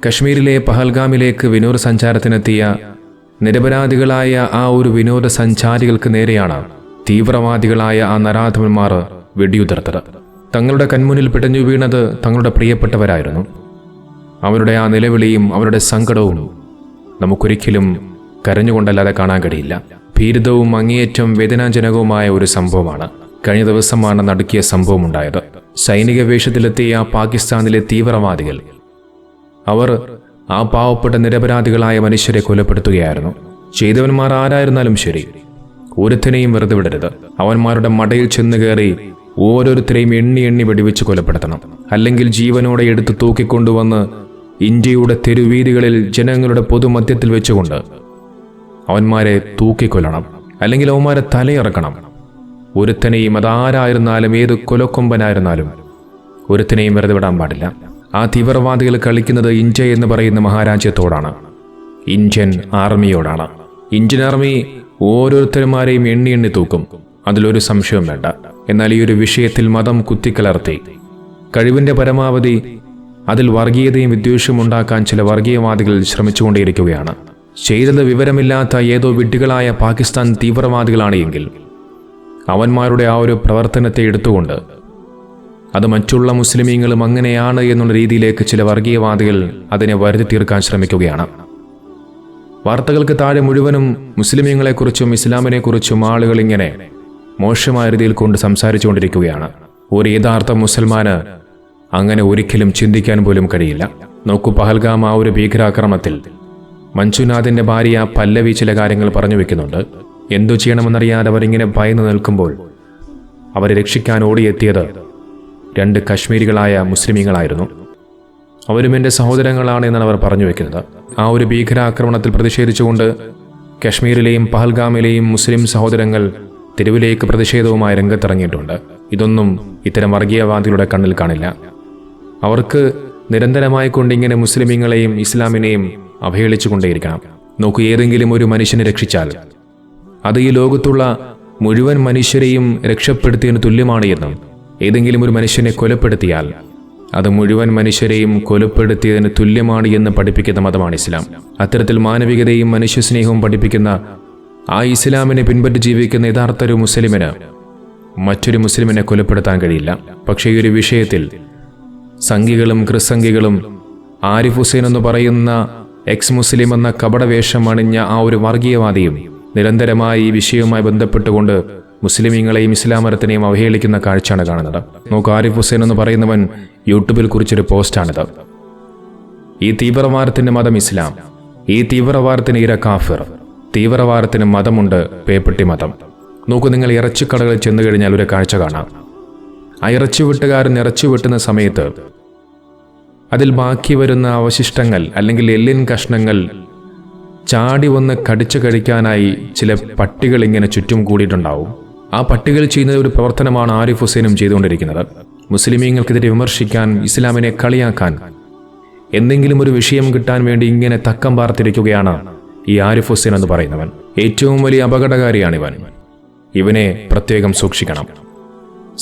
കശ്മീരിലെ പഹൽഗാമിലേക്ക് വിനോദസഞ്ചാരത്തിനെത്തിയ നിരപരാധികളായ ആ ഒരു വിനോദസഞ്ചാരികൾക്ക് നേരെയാണ് തീവ്രവാദികളായ ആ നരാധമന്മാർ വെടിയുതിർത്തത്. തങ്ങളുടെ കൺമുന്നിൽ പിടഞ്ഞു വീണത് തങ്ങളുടെ പ്രിയപ്പെട്ടവരായിരുന്നു. അവരുടെ ആ നിലവിളിയും അവരുടെ സങ്കടവും നമുക്കൊരിക്കലും കരഞ്ഞുകൊണ്ടല്ലാതെ കാണാൻ കഴിയില്ല. ഭീരുതവും അങ്ങേയറ്റം വേദനാജനകവുമായ ഒരു സംഭവമാണ്. കഴിഞ്ഞ ദിവസമാണ് നടുക്കിയ സംഭവം ഉണ്ടായത്. സൈനിക വേഷത്തിലെത്തിയ പാകിസ്ഥാനിലെ തീവ്രവാദികൾ അവർ ആ പാവപ്പെട്ട നിരപരാധികളായ മനുഷ്യരെ കൊലപ്പെടുത്തുകയായിരുന്നു. ചെയ്തവന്മാർ ആരായിരുന്നാലും ശരി, ഒരുത്തനെയും വെറുതെ വിടരുത്. അവന്മാരുടെ മടയിൽ ചെന്ന് കയറി ഓരോരുത്തരെയും എണ്ണി എണ്ണി വെടിവെച്ച് കൊലപ്പെടുത്തണം. അല്ലെങ്കിൽ ജീവനോടെ എടുത്ത് തൂക്കിക്കൊണ്ടുവന്ന് ഇന്ത്യയുടെ തെരുവീതികളിൽ ജനങ്ങളുടെ പൊതുമധ്യത്തിൽ വെച്ചുകൊണ്ട് അവന്മാരെ തൂക്കിക്കൊല്ലണം. അല്ലെങ്കിൽ അവന്മാരെ തലയിറക്കണം. ഒരുത്തനെയും അതാരായിരുന്നാലും ഏത് കൊലക്കൊമ്പനായിരുന്നാലും ഒരുത്തനെയും വെറുതെ വിടാൻ പാടില്ല. ആ തീവ്രവാദികൾ കളിക്കുന്നത് ഇന്ത്യ എന്ന് പറയുന്ന മഹാരാജ്യത്തോടാണ്, ഇന്ത്യൻ ആർമിയോടാണ്. ഇന്ത്യൻ ആർമി ഓരോരുത്തരുമാരെയും എണ്ണി എണ്ണി തൂക്കും, അതിലൊരു സംശയവും വേണ്ട. എന്നാൽ ഈ ഒരു വിഷയത്തിൽ മതം കുത്തിക്കലർത്തി കഴിവിൻ്റെ പരമാവധി അതിൽ വർഗീയതയും വിദ്വേഷവും ഉണ്ടാക്കാൻ ചില വർഗീയവാദികൾ ശ്രമിച്ചുകൊണ്ടേയിരിക്കുകയാണ്. ചെയ്തത് വിവരമില്ലാത്ത ഏതോ വിഡ്ഢികളായ പാകിസ്ഥാൻ തീവ്രവാദികളാണ് എങ്കിൽ അവന്മാരുടെ ആ ഒരു പ്രവർത്തനത്തെ എടുത്തുകൊണ്ട് അത് മറ്റുള്ള മുസ്ലിമീങ്ങളും അങ്ങനെയാണ് എന്നുള്ള രീതിയിലേക്ക് ചില വർഗീയവാദികൾ അതിനെ വരുത്തി തീർക്കാൻ ശ്രമിക്കുകയാണ്. വാർത്തകൾക്ക് താഴെ മുഴുവനും മുസ്ലിമീങ്ങളെക്കുറിച്ചും ഇസ്ലാമിനെക്കുറിച്ചും ആളുകൾ ഇങ്ങനെ മോശമായ രീതിയിൽ കൊണ്ട് സംസാരിച്ചുകൊണ്ടിരിക്കുകയാണ്. ഒരു യഥാർത്ഥ മുസൽമാന് അങ്ങനെ ഒരിക്കലും ചിന്തിക്കാൻ പോലും കഴിയില്ല. നോക്കൂ, പഹൽഗാം ആ ഒരു ഭീകരാക്രമണത്തിൽ മഞ്ജുനാഥിന്റെ ഭാര്യ പല്ലവി ചില കാര്യങ്ങൾ പറഞ്ഞു വെക്കുന്നുണ്ട്. എന്തു ചെയ്യണമെന്നറിയാതെ അവരിങ്ങനെ ഭയന്ന് നിൽക്കുമ്പോൾ അവരെ രക്ഷിക്കാൻ ഓടിയെത്തിയത് 2 കശ്മീരികളായ മുസ്ലിമീങ്ങളായിരുന്നു. അവരും എൻ്റെ സഹോദരങ്ങളാണ് എന്നാണ് അവർ പറഞ്ഞു വെക്കുന്നത്. ആ ഒരു ഭീകരാക്രമണത്തിൽ പ്രതിഷേധിച്ചുകൊണ്ട് കശ്മീരിലെയും പഹൽഗാമിലെയും മുസ്ലിം സഹോദരങ്ങൾ തെരുവിലേക്ക് പ്രതിഷേധവുമായി രംഗത്തിറങ്ങിയിട്ടുണ്ട്. ഇതൊന്നും ഇത്തരം വർഗീയവാദികളുടെ കണ്ണിൽ കാണില്ല. അവർക്ക് നിരന്തരമായി കൊണ്ടിങ്ങനെ മുസ്ലിമീങ്ങളെയും ഇസ്ലാമിനെയും അവഹേളിച്ചുകൊണ്ടേയിരിക്കണം. നോക്കൂ, ഏതെങ്കിലും ഒരു മനുഷ്യനെ രക്ഷിച്ചാൽ അത് ഈ ലോകത്തുള്ള മുഴുവൻ മനുഷ്യരെയും രക്ഷപ്പെടുത്തിയതിന് തുല്യമാണ് എന്നും ഏതെങ്കിലും ഒരു മനുഷ്യനെ കൊലപ്പെടുത്തിയാൽ അത് മുഴുവൻ മനുഷ്യരെയും കൊലപ്പെടുത്തിയതിന് തുല്യമാണ് എന്ന് പഠിപ്പിക്കുന്ന മതമാണ് ഇസ്ലാം. അത്തരത്തിൽ മാനവികതയും മനുഷ്യസ്നേഹവും പഠിപ്പിക്കുന്ന ആ ഇസ്ലാമിനെ പിൻപറ്റി ജീവിക്കുന്ന യഥാർത്ഥ ഒരു മുസ്ലിമിന് മറ്റൊരു മുസ്ലിമിനെ കൊലപ്പെടുത്താൻ കഴിയില്ല. പക്ഷേ ഈ ഒരു വിഷയത്തിൽ സംഘികളും ക്രിസംഘികളും ആരിഫ് ഹുസൈൻ എന്ന് പറയുന്ന എക്സ് മുസ്ലിം എന്ന കപടവേഷം അണിഞ്ഞ ആ ഒരു വർഗീയവാദിയും നിരന്തരമായി ഈ വിഷയവുമായി ബന്ധപ്പെട്ടുകൊണ്ട് മുസ്ലിമീങ്ങളെയും ഇസ്ലാം മതത്തിനെയും അവഹേളിക്കുന്ന കാഴ്ചയാണ് കാണുന്നത്. നോക്കൂ, ആരിഫ് ഹുസൈൻ എന്ന് പറയുന്നവൻ യൂട്യൂബിൽ കുറിച്ചൊരു പോസ്റ്റാണിത്. ഈ തീവ്രവാദത്തിന്റെ മതം ഇസ്ലാം, ഈ തീവ്രവാദത്തിന് ഇര കാഫിർ, തീവ്രവാദത്തിന് മതമുണ്ട് പേപ്പട്ടി മതം. നോക്കൂ, നിങ്ങൾ ഇറച്ചിക്കടകളിൽ ചെന്നു കഴിഞ്ഞാൽ ഒരു കാഴ്ച കാണാം. ആ ഇറച്ചി വെട്ടുകാരൻ ഇറച്ചി വെട്ടുന്ന സമയത്ത് അതിൽ ബാക്കി വരുന്ന അവശിഷ്ടങ്ങൾ അല്ലെങ്കിൽ എല്ലിൻ കഷ്ണങ്ങൾ ചാടി വന്ന് കടിച്ചു കഴിക്കാനായി ചില പട്ടികൾ ഇങ്ങനെ ചുറ്റും കൂടിയിട്ടുണ്ടാവും. ആ പട്ടികൾ ചെയ്യുന്ന ഒരു പ്രവർത്തനമാണ് ആരിഫ് ഹുസൈനും ചെയ്തുകൊണ്ടിരിക്കുന്നത്. മുസ്ലിമീങ്ങൾക്കെതിരെ വിമർശിക്കാൻ, ഇസ്ലാമിനെ കളിയാക്കാൻ, എന്തെങ്കിലും ഒരു വിഷയം കിട്ടാൻ വേണ്ടി ഇങ്ങനെ തക്കം പാർത്തിരിക്കുകയാണ് ഈ ആരിഫ് ഹുസൈൻ എന്ന് പറയുന്നവൻ. ഏറ്റവും വലിയ അപകടകാരിയാണിവൻ. ഇവനെ പ്രത്യേകം സൂക്ഷിക്കണം.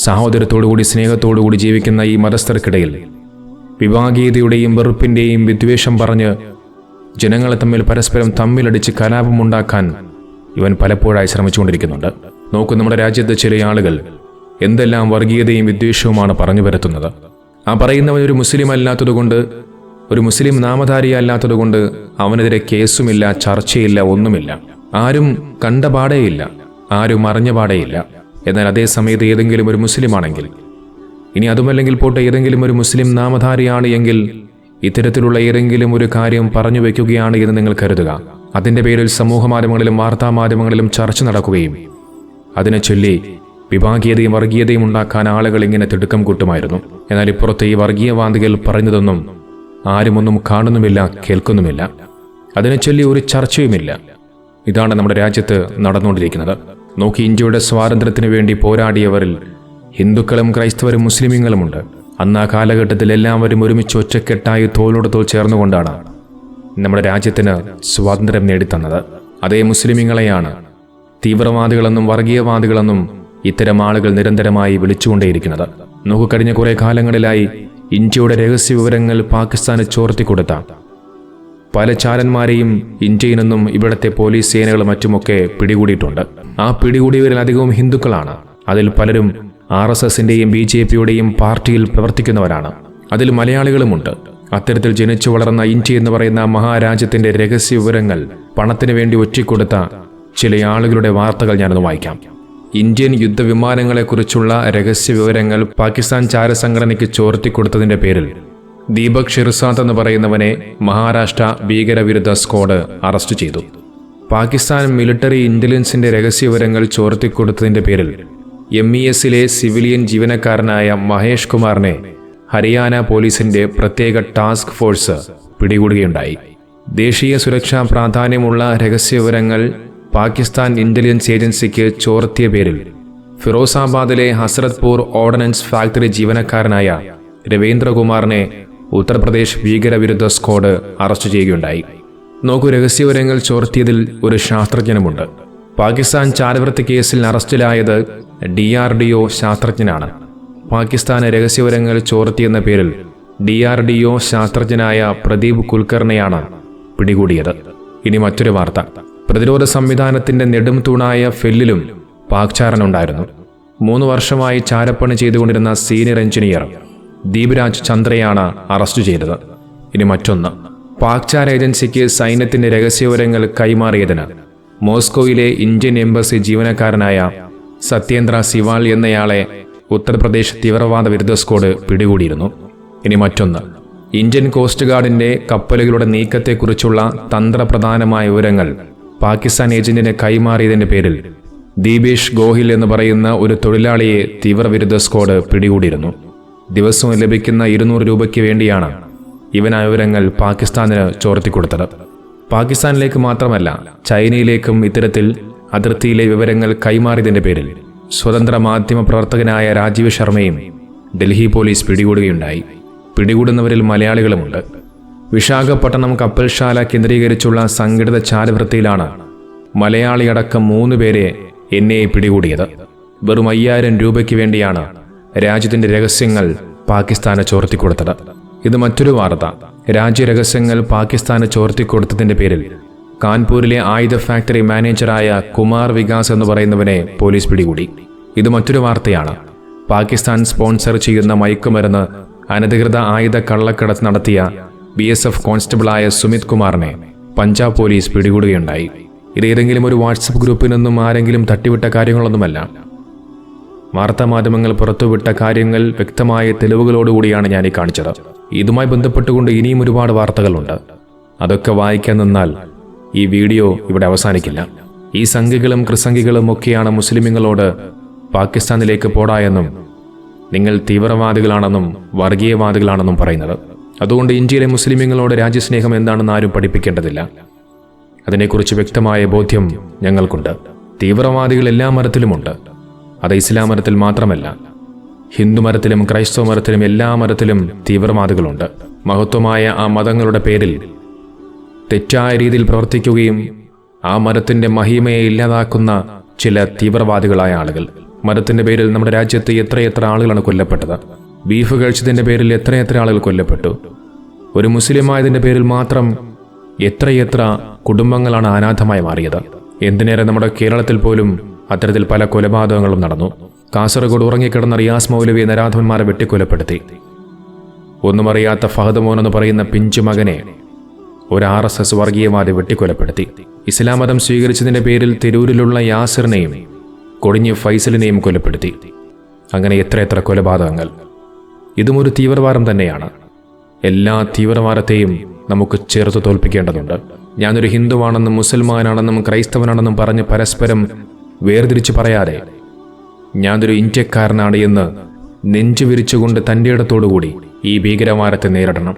സഹോദരത്തോടുകൂടി സ്നേഹത്തോടുകൂടി ജീവിക്കുന്ന ഈ മതസ്ഥർക്കിടയിൽ വിഭാഗീയതയുടെയും വെറുപ്പിൻ്റെയും വിദ്വേഷം പറഞ്ഞ് ജനങ്ങളെ തമ്മിൽ പരസ്പരം തമ്മിലടിച്ച് കലാപമുണ്ടാക്കാൻ ഇവൻ പലപ്പോഴായി ശ്രമിച്ചുകൊണ്ടിരിക്കുന്നുണ്ട്. നോക്കൂ, നമ്മുടെ രാജ്യത്ത് ചില ആളുകൾ എന്തെല്ലാം വർഗീയതയും വിദ്വേഷവുമാണ് പറഞ്ഞു വരുത്തുന്നത്. ആ പറയുന്നവൻ ഒരു മുസ്ലിം അല്ലാത്തതുകൊണ്ട്, ഒരു മുസ്ലിം നാമധാരിയല്ലാത്തതുകൊണ്ട് അവനെതിരെ കേസുമില്ല, ചർച്ചയില്ല, ഒന്നുമില്ല. ആരും കണ്ട പാടേയില്ല, ആരും അറിഞ്ഞ പാടേയില്ല. എന്നാൽ അതേ സമയത്ത് ഏതെങ്കിലും ഒരു മുസ്ലിമാണെങ്കിൽ, ഇനി അതുമല്ലെങ്കിൽ പോട്ടെ, ഏതെങ്കിലും ഒരു മുസ്ലിം നാമധാരിയാണ് എങ്കിൽ ഇത്തരത്തിലുള്ള ഏതെങ്കിലും ഒരു കാര്യം പറഞ്ഞു വയ്ക്കുകയാണ് എന്ന് നിങ്ങൾ കരുതുക. അതിൻ്റെ പേരിൽ സമൂഹ മാധ്യമങ്ങളിലും വാർത്താമാധ്യമങ്ങളിലും ചർച്ച നടക്കുകയും അതിനെ ചൊല്ലി വിഭാഗീയതയും വർഗീയതയും ഉണ്ടാക്കാൻ ആളുകൾ ഇങ്ങനെ തിടുക്കം കൂട്ടുമായിരുന്നു. എന്നാൽ ഇപ്പുറത്തെ ഈ വർഗീയവാദികൾ പറയുന്നതൊന്നും ആരുമൊന്നും കാണുന്നുമില്ല, കേൾക്കുന്നുമില്ല. അതിനെ ചൊല്ലി ഒരു ചർച്ചയുമില്ല. ഇതാണ് നമ്മുടെ രാജ്യത്ത് നടന്നുകൊണ്ടിരിക്കുന്നത്. നോക്കി, ഇന്ത്യയുടെ സ്വാതന്ത്ര്യത്തിന് വേണ്ടി പോരാടിയവരിൽ ഹിന്ദുക്കളും ക്രൈസ്തവരും മുസ്ലിമീങ്ങളുമുണ്ട്. അന്ന് ആ കാലഘട്ടത്തിൽ എല്ലാവരും ഒരുമിച്ച് ഒറ്റക്കെട്ടായി തോളോട് തോൾ ചേർന്നുകൊണ്ടാണ് നമ്മുടെ രാജ്യത്തിന് സ്വാതന്ത്ര്യം നേടിത്തന്നത്. അതേ മുസ്ലിമീങ്ങളെയാണ് തീവ്രവാദികളെന്നും വർഗീയവാദികളെന്നും ഇത്തരം ആളുകൾ നിരന്തരമായി വിളിച്ചുകൊണ്ടേയിരിക്കുന്നത്. നോക്കു, കഴിഞ്ഞ കുറേ കാലങ്ങളിലായി ഇന്ത്യയുടെ രഹസ്യ വിവരങ്ങൾ പാകിസ്ഥാന് ചോർത്തിക്കൊടുത്ത പല ചാരന്മാരെയും ഇന്ത്യയിൽ നിന്നും ഇവിടുത്തെ പോലീസ് സേനകളും മറ്റുമൊക്കെ പിടികൂടിയിട്ടുണ്ട്. ആ പിടികൂടിയവരിൽ അധികവും ഹിന്ദുക്കളാണ്. അതിൽ പലരും RSSന്റെയും BJPയുടെയും പാർട്ടിയിൽ പ്രവർത്തിക്കുന്നവരാണ്. അതിൽ മലയാളികളുമുണ്ട്. അത്തരത്തിൽ ജനിച്ചു വളർന്ന ഇന്ത്യ എന്ന് പറയുന്ന മഹാരാജ്യത്തിന്റെ രഹസ്യ വിവരങ്ങൾ പണത്തിന് വേണ്ടി ഒറ്റിക്കൊടുത്ത ചില ആളുകളുടെ വാർത്തകൾ ഞാനൊന്ന് വായിക്കാം. ഇന്ത്യൻ യുദ്ധവിമാനങ്ങളെക്കുറിച്ചുള്ള രഹസ്യ വിവരങ്ങൾ പാകിസ്ഥാൻ ചാരസംഘടനയ്ക്ക് ചോർത്തിക്കൊടുത്തതിന്റെ പേരിൽ ദീപക് ഷിർസാദ് എന്ന് പറയുന്നവനെ മഹാരാഷ്ട്ര ഭീകരവിരുദ്ധ സ്ക്വാഡ് അറസ്റ്റ് ചെയ്തു. പാകിസ്ഥാൻ മിലിറ്ററി ഇന്റലിജൻസിന്റെ രഹസ്യ വിവരങ്ങൾ ചോർത്തിക്കൊടുത്തതിന്റെ പേരിൽ MESലെ സിവിലിയൻ ജീവനക്കാരനായ മഹേഷ് കുമാറിനെ ഹരിയാന പോലീസിന്റെ പ്രത്യേക ടാസ്ക് ഫോഴ്സ് പിടികൂടുകയുണ്ടായി. ദേശീയ സുരക്ഷാ പ്രാധാന്യമുള്ള രഹസ്യ വിവരങ്ങൾ പാകിസ്ഥാൻ ഇന്റലിജൻസ് ഏജൻസിക്ക് ചോർത്തിയ പേരിൽ ഫിറോസാബാദിലെ ഹസ്രത്പൂർ ഓർഡിനൻസ് ഫാക്ടറി ജീവനക്കാരനായ രവീന്ദ്രകുമാറിനെ ഉത്തർപ്രദേശ് ഭീകരവിരുദ്ധ സ്ക്വാഡ് അറസ്റ്റ് ചെയ്യുകയുണ്ടായി. നോക്കൂ, രഹസ്യവിവരങ്ങൾ ചോർത്തിയതിൽ ഒരു ശാസ്ത്രജ്ഞനുമുണ്ട്. പാകിസ്ഥാൻ ചാരവൃത്തി കേസിൽ അറസ്റ്റിലായത് DRDO ശാസ്ത്രജ്ഞനാണ്. പാകിസ്ഥാന് രഹസ്യവിവരങ്ങൾ ചോർത്തിയെന്ന പേരിൽ DRDO ശാസ്ത്രജ്ഞനായ പ്രദീപ് കുൽക്കർണിയാണ് പിടികൂടിയത്. ഇനി മറ്റൊരു വാർത്ത. പ്രതിരോധ സംവിധാനത്തിന്റെ നെടും തൂണായ ഫെല്ലിലും പാക്ചാരനുണ്ടായിരുന്നു. 3 വർഷമായി ചാരപ്പണി ചെയ്തുകൊണ്ടിരുന്ന സീനിയർ എഞ്ചിനീയർ ദീപരാജ് ചന്ദ്രയാണ് അറസ്റ്റ് ചെയ്തത്. ഇനി മറ്റൊന്ന്. പാക്ചാര ഏജൻസിക്ക് സൈന്യത്തിന്റെ രഹസ്യവിവരങ്ങൾ കൈമാറിയതിന് മോസ്കോയിലെ ഇന്ത്യൻ എംബസി ജീവനക്കാരനായ സത്യേന്ദ്ര സിവാൾ എന്നയാളെ ഉത്തർപ്രദേശ് തീവ്രവാദ വിരുദ്ധ സ്ക്വാഡ് പിടികൂടിയിരുന്നു. ഇനി മറ്റൊന്ന്. ഇന്ത്യൻ കോസ്റ്റ് ഗാർഡിന്റെ കപ്പലുകളുടെ നീക്കത്തെക്കുറിച്ചുള്ള തന്ത്രപ്രധാനമായ വിവരങ്ങൾ പാകിസ്ഥാൻ ഏജന്റിന് കൈമാറിയതിന്റെ പേരിൽ ദീപേഷ് ഗോഹിൽ എന്ന് പറയുന്ന ഒരു തൊഴിലാളിയെ തീവ്രവിരുദ്ധ സ്ക്വാഡ് പിടികൂടിയിരുന്നു. ദിവസവും ലഭിക്കുന്ന 200 രൂപയ്ക്ക് വേണ്ടിയാണ് ഇവൻ ആ വിവരങ്ങൾ പാകിസ്ഥാനിന് ചോർത്തിക്കൊടുത്തത്. പാകിസ്ഥാനിലേക്ക് മാത്രമല്ല, ചൈനയിലേക്കും ഇത്തരത്തിൽ അതിർത്തിയിലെ വിവരങ്ങൾ കൈമാറിയതിന്റെ പേരിൽ സ്വതന്ത്ര മാധ്യമ പ്രവർത്തകനായ രാജീവ് ശർമ്മയും ഡൽഹി പോലീസ് പിടികൂടുകയുണ്ടായി. പിടികൂടുന്നവരിൽ മലയാളികളുമുണ്ട്. വിശാഖപട്ടണം കപ്പൽശാല കേന്ദ്രീകരിച്ചുള്ള സംഘടിത ചാരവൃത്തിയിലാണ് മലയാളിയടക്കം 3 പേരെ NIA പിടികൂടിയത്. വെറും 5000 രൂപയ്ക്ക് വേണ്ടിയാണ് രാജ്യത്തിന്റെ രഹസ്യങ്ങൾ പാകിസ്ഥാന് ചോർത്തിക്കൊടുത്തത്. ഇത് മറ്റൊരു വാർത്ത. രാജ്യരഹസ്യങ്ങൾ പാകിസ്ഥാന് ചോർത്തിക്കൊടുത്തതിന്റെ പേരിൽ കാൺപൂരിലെ ആയുധ ഫാക്ടറി മാനേജറായ കുമാർ വികാസ് എന്ന് പറയുന്നവനെ പോലീസ് പിടികൂടി. ഇത് മറ്റൊരു വാർത്തയാണ്. പാകിസ്ഥാൻ സ്പോൺസർ ചെയ്യുന്ന മയക്കുമരുന്ന് അനധികൃത ആയുധ കള്ളക്കടത്ത് നടത്തിയ BSF കോൺസ്റ്റബിളായ സുമിത് കുമാറിനെ പഞ്ചാബ് പോലീസ് പിടികൂടുകയുണ്ടായി. ഇത് ഏതെങ്കിലും ഒരു വാട്സപ്പ് ഗ്രൂപ്പിൽ നിന്നും ആരെങ്കിലും തട്ടിവിട്ട കാര്യങ്ങളൊന്നുമല്ല. വാർത്താമാധ്യമങ്ങൾ പുറത്തുവിട്ട കാര്യങ്ങൾ വ്യക്തമായ തെളിവുകളോടുകൂടിയാണ് ഞാൻ ഈ കാണിച്ചത്. ഇതുമായി ബന്ധപ്പെട്ടുകൊണ്ട് ഇനിയും ഒരുപാട് വാർത്തകളുണ്ട്. അതൊക്കെ വായിക്കാൻ നിന്നാൽ ഈ വീഡിയോ ഇവിടെ അവസാനിക്കില്ല. ഈ സംഘികളും കൃസംഘികളും ഒക്കെയാണ് മുസ്ലിമുകളോട് പാകിസ്ഥാനിലേക്ക് പോടാ എന്നും നിങ്ങൾ തീവ്രവാദികളാണെന്നും വർഗീയവാദികളാണെന്നും പറയുന്നത്. അതുകൊണ്ട് ഇന്ത്യയിലെ മുസ്ലിമുകളോട് രാജ്യസ്നേഹം എന്താണെന്ന് ആരും പഠിപ്പിക്കേണ്ടതില്ല. അതിനെക്കുറിച്ച് വ്യക്തമായ ബോധ്യം ഞങ്ങൾക്കുണ്ട്. തീവ്രവാദികൾ എല്ലാ മതത്തിലുമുണ്ട്. അത് ഇസ്ലാം മതത്തിൽ മാത്രമല്ല, ഹിന്ദു മതത്തിലും ക്രൈസ്തവ മതത്തിലും എല്ലാ മതത്തിലും തീവ്രവാദികളുണ്ട്. മഹത്വമായ ആ മതങ്ങളുടെ പേരിൽ തെറ്റായ രീതിയിൽ പ്രവർത്തിക്കുകയും ആ മതത്തിന്റെ മഹിമയെ ഇല്ലാതാക്കുന്ന ചില തീവ്രവാദികളായ ആളുകൾ. മതത്തിന്റെ പേരിൽ നമ്മുടെ രാജ്യത്ത് എത്രയെത്ര ആളുകളാണ് കൊല്ലപ്പെട്ടത്. ബീഫ് കഴിച്ചതിന്റെ പേരിൽ എത്രയെത്ര ആളുകൾ കൊല്ലപ്പെട്ടു. ഒരു മുസ്ലിം ആയതിന്റെ പേരിൽ മാത്രം എത്രയെത്ര കുടുംബങ്ങളാണ് അനാഥമായി മാറിയത്. എന്തിനേറെ നമ്മുടെ കേരളത്തിൽ പോലും അത്തരത്തിൽ പല കൊലപാതകങ്ങളും നടന്നു. കാസർഗോഡ് ഉറങ്ങിക്കിടന്ന റിയാസ് മൗലവി നരാധവന്മാരെ വെട്ടിക്കൊലപ്പെടുത്തി. ഒന്നും അറിയാത്ത ഫഹദ് മോൻ എന്ന് പറയുന്ന പിഞ്ചു മകനെ ഒരു RSS വർഗീയവാദി വെട്ടിക്കൊലപ്പെടുത്തി. ഇസ്ലാം മതം സ്വീകരിച്ചതിന്റെ പേരിൽ തിരൂരിലുള്ള യാസിറിനെയും കൊടിഞ്ഞ് ഫൈസലിനെയും കൊലപ്പെടുത്തി. അങ്ങനെ എത്രയെത്ര കൊലപാതകങ്ങൾ. ഇതും ഒരു തീവ്രവാദം തന്നെയാണ്. എല്ലാ തീവ്രവാദത്തെയും നമുക്ക് ചേർത്ത് തോൽപ്പിക്കേണ്ടതുണ്ട്. ഞാനൊരു ഹിന്ദുവാണെന്നും മുസൽമാനാണെന്നും ക്രൈസ്തവനാണെന്നും പറഞ്ഞ് പരസ്പരം വേർതിരിച്ച് പറയാതെ ഞാനൊരു ഇന്ത്യക്കാരനാണ് എന്ന് നെഞ്ചു വിരിച്ചുകൊണ്ട് തൻ്റെ ഇടത്തോടുകൂടി ഈ ഭീകരവാദത്തെ നേരിടണം.